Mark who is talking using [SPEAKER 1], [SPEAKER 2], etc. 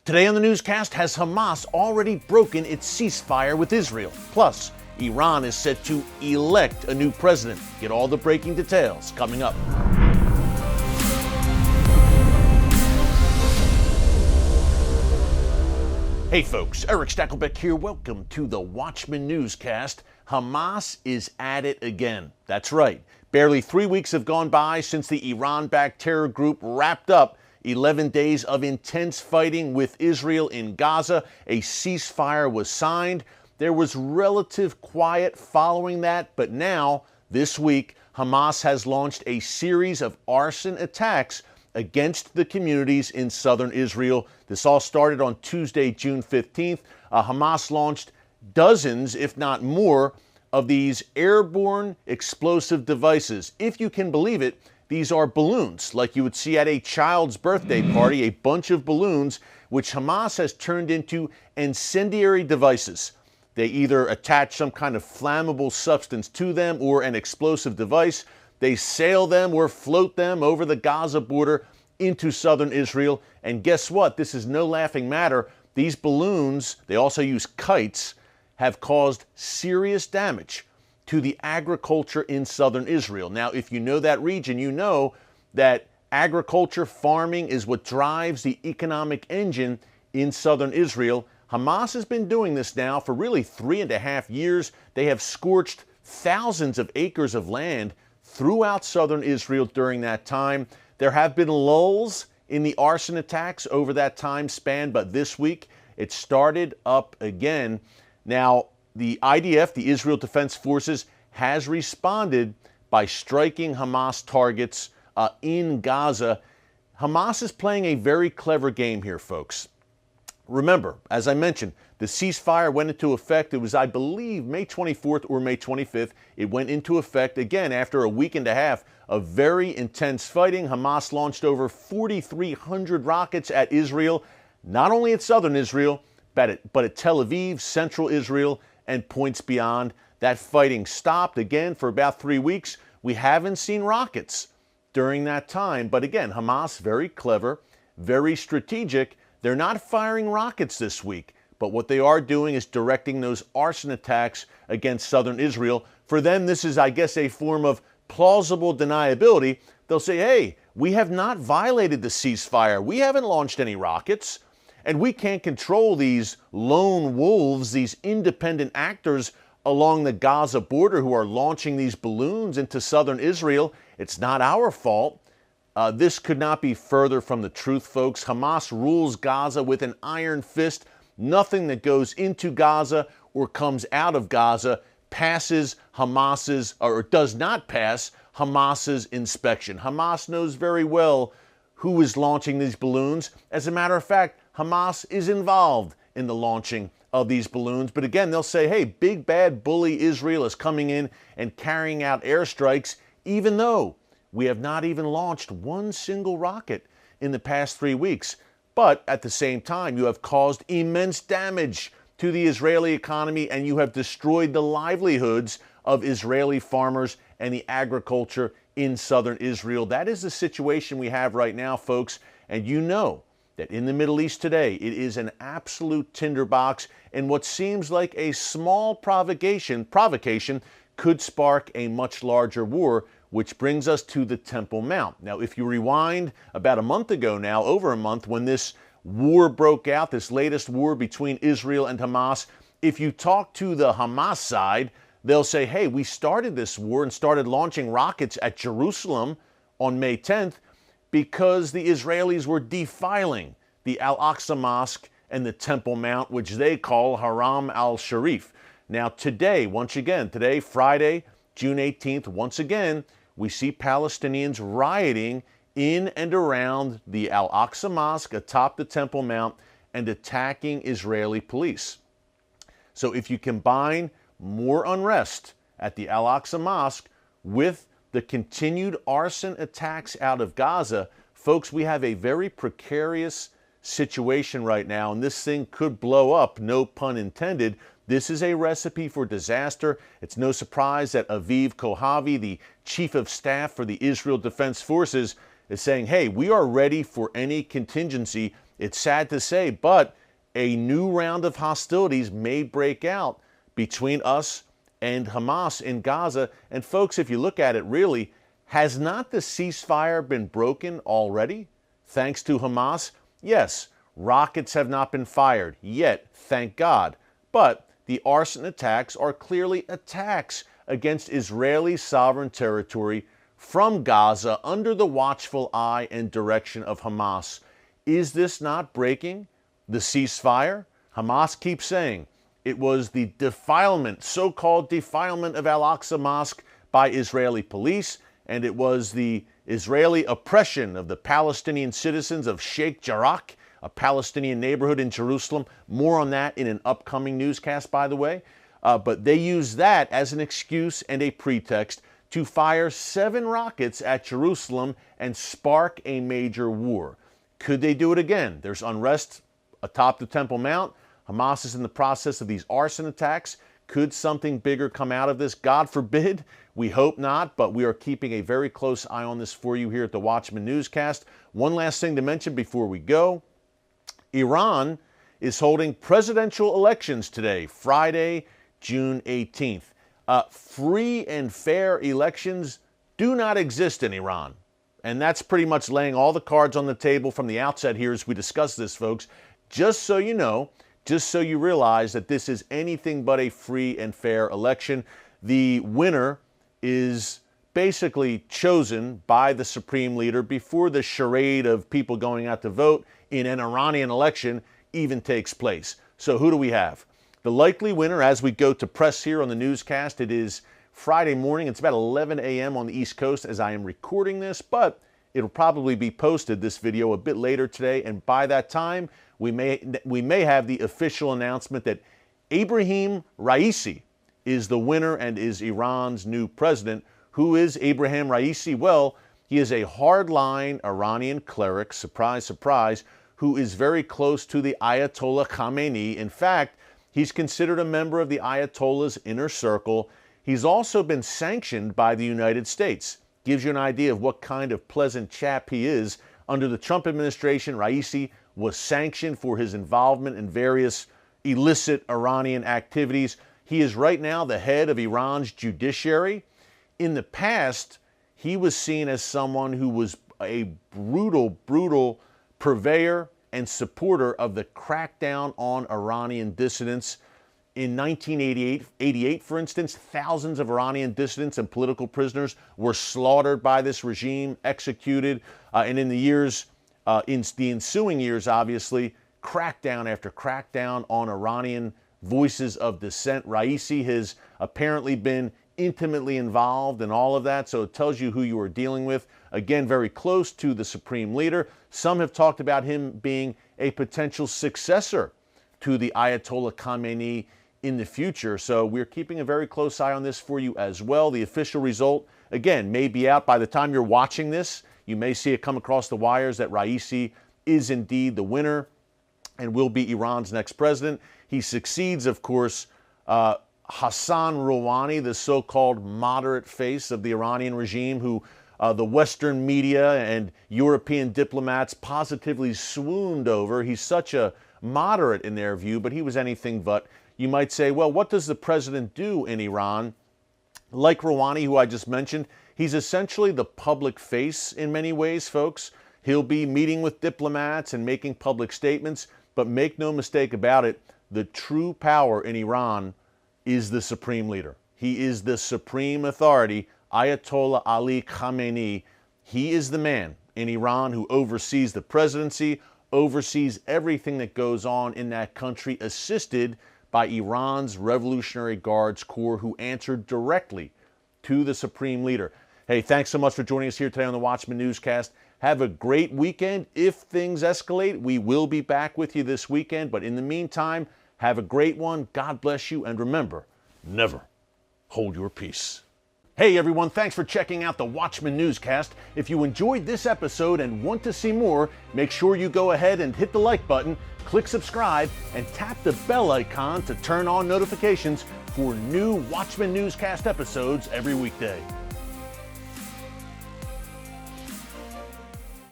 [SPEAKER 1] Today on the newscast, has Hamas already broken its ceasefire with Israel? Plus, Iran is set to elect a new president. Get all the breaking details coming up. Hey folks, Erick Stakelbeck here. Welcome to the Watchman Newscast. Hamas is at it again. That's right. Barely 3 weeks have gone by since the Iran-backed terror group wrapped up 11 days of intense fighting with Israel in Gaza. A ceasefire was signed. There was relative quiet following that, but now, this week, Hamas has launched a series of arson attacks against the communities in southern Israel. This all started on Tuesday, June 15th. Hamas launched dozens, if not more, of these airborne explosive devices. If you can believe it, these are balloons, like you would see at a child's birthday party, a bunch of balloons, which Hamas has turned into incendiary devices. They either attach some kind of flammable substance to them or an explosive device. They sail them or float them over the Gaza border into southern Israel. And guess what? This is no laughing matter. These balloons, they also use kites, have caused serious damage to the agriculture in southern Israel. Now, if you know that region, you know that agriculture, farming is what drives the economic engine in southern Israel. Hamas has been doing this now for really 3.5 years. They have scorched thousands of acres of land throughout southern Israel during that time. There have been lulls in the arson attacks over that time span, but this week it started up again. Now, the IDF, the Israel Defense Forces, has responded by striking Hamas targets in Gaza. Hamas is playing a very clever game here, folks. Remember, as I mentioned, the ceasefire went into effect. It was, I believe, May 24th or May 25th. It went into effect again after a week and a half of very intense fighting. Hamas launched over 4,300 rockets at Israel, not only at southern Israel, but at Tel Aviv, central Israel, and points beyond. That fighting stopped again for about 3 weeks. We haven't seen rockets during that time. But again, Hamas, very clever, very strategic. They're not firing rockets this week, but what they are doing is directing those arson attacks against southern Israel. For them, this is, I guess, a form of plausible deniability. They'll say, hey, we have not violated the ceasefire. We haven't launched any rockets. And we can't control these lone wolves, these independent actors along the Gaza border who are launching these balloons into southern Israel. It's not our fault. This could not be further from the truth, folks. Hamas rules Gaza with an iron fist. Nothing that goes into Gaza or comes out of Gaza passes Hamas's, or does not pass Hamas's inspection. Hamas knows very well who is launching these balloons. As a matter of fact, Hamas is involved in the launching of these balloons. But again, they'll say, hey, big bad bully Israel is coming in and carrying out airstrikes, even though we have not even launched one single rocket in the past 3 weeks. But at the same time, you have caused immense damage to the Israeli economy, and you have destroyed the livelihoods of Israeli farmers and the agriculture in southern Israel. That is the situation we have right now, folks. And you know that in the Middle East today, it is an absolute tinderbox, and what seems like a small provocation could spark a much larger war, which brings us to the Temple Mount. Now, if you rewind about a month ago now, over a month, when this war broke out, this latest war between Israel and Hamas, if you talk to the Hamas side, they'll say, hey, we started this war and started launching rockets at Jerusalem on May 10th because the Israelis were defiling the Al-Aqsa Mosque and the Temple Mount, which they call Haram al-Sharif. Now today, once again, today, Friday, June 18th, once again, we see Palestinians rioting in and around the Al-Aqsa Mosque atop the Temple Mount and attacking Israeli police. So if you combine more unrest at the Al-Aqsa Mosque with the continued arson attacks out of Gaza, folks, we have a very precarious situation right now, and this thing could blow up, no pun intended. This is a recipe for disaster. It's no surprise that Aviv Kohavi, the chief of staff for the Israel Defense Forces, is saying, hey, we are ready for any contingency It's sad to say, but a new round of hostilities may break out between us and Hamas in Gaza. And folks, if you look at it, really, has not the ceasefire been broken already? Thanks to Hamas? Yes, rockets have not been fired yet, thank God. But the arson attacks are clearly attacks against Israeli sovereign territory from Gaza under the watchful eye and direction of Hamas. Is this not breaking the ceasefire? Hamas keeps saying it was the defilement, so-called defilement of Al-Aqsa Mosque by Israeli police, and it was the Israeli oppression of the Palestinian citizens of Sheikh Jarrah, a Palestinian neighborhood in Jerusalem. More on that in an upcoming newscast, by the way. But they use that as an excuse and a pretext to fire 7 rockets at Jerusalem and spark a major war. Could they do it again? There's unrest atop the Temple Mount. Hamas is in the process of these arson attacks. Could something bigger come out of this? God forbid. We hope not, but we are keeping a very close eye on this for you here at the Watchman Newscast. One last thing to mention before we go. Iran is holding presidential elections today, Friday, June 18th. Free and fair elections do not exist in Iran. And that's pretty much laying all the cards on the table from the outset here as we discuss this, folks. Just so you know, just so you realize that this is anything but a free and fair election. The winner is basically chosen by the supreme leader before the charade of people going out to vote in an Iranian election even takes place. So who do we have? The likely winner, as we go to press here on the newscast, it is Friday morning. It's about 11 a.m. on the East Coast as I am recording this, but it'll probably be posted, this video, a bit later today. And by that time, we may have the official announcement that Ebrahim Raisi is the winner and is Iran's new president. Who is Ebrahim Raisi? Well, he is a hardline Iranian cleric, surprise, surprise, who is very close to the Ayatollah Khamenei. In fact, he's considered a member of the Ayatollah's inner circle. He's also been sanctioned by the United States. Gives you an idea of what kind of pleasant chap he is. Under the Trump administration, Raisi was sanctioned for his involvement in various illicit Iranian activities. He is right now the head of Iran's judiciary. In the past, he was seen as someone who was a brutal purveyor and supporter of the crackdown on Iranian dissidents. In 1988, for instance, thousands of Iranian dissidents and political prisoners were slaughtered by this regime, executed, and in the ensuing years, obviously, crackdown after crackdown on Iranian voices of dissent. Raisi has apparently been intimately involved in all of that, so it tells you who you are dealing with. Again, very close to the supreme leader. Some have talked about him being a potential successor to the Ayatollah Khamenei in the future. So we're keeping a very close eye on this for you as well. The official result, again, may be out by the time you're watching this. You may see it come across the wires that Raisi is indeed the winner and will be Iran's next president. He succeeds, of course, Hassan Rouhani, the so-called moderate face of the Iranian regime, who the Western media and European diplomats positively swooned over. He's such a moderate in their view, but he was anything but. You might say, well, what does the president do in Iran? Like Rouhani, who I just mentioned, he's essentially the public face in many ways, folks. He'll be meeting with diplomats and making public statements, but make no mistake about it, the true power in Iran is the supreme leader. He is the supreme authority, Ayatollah Ali Khamenei. He is the man in Iran who oversees the presidency, oversees everything that goes on in that country, assisted by Iran's Revolutionary Guards Corps, who answered directly to the supreme leader. Hey, thanks so much for joining us here today on the Watchman Newscast. Have a great weekend. If things escalate, we will be back with you this weekend. But in the meantime, have a great one. God bless you. And remember, never hold your peace. Hey everyone, thanks for checking out the Watchman Newscast. If you enjoyed this episode and want to see more, make sure you go ahead and hit the like button, click subscribe, and tap the bell icon to turn on notifications for new Watchman Newscast episodes every weekday.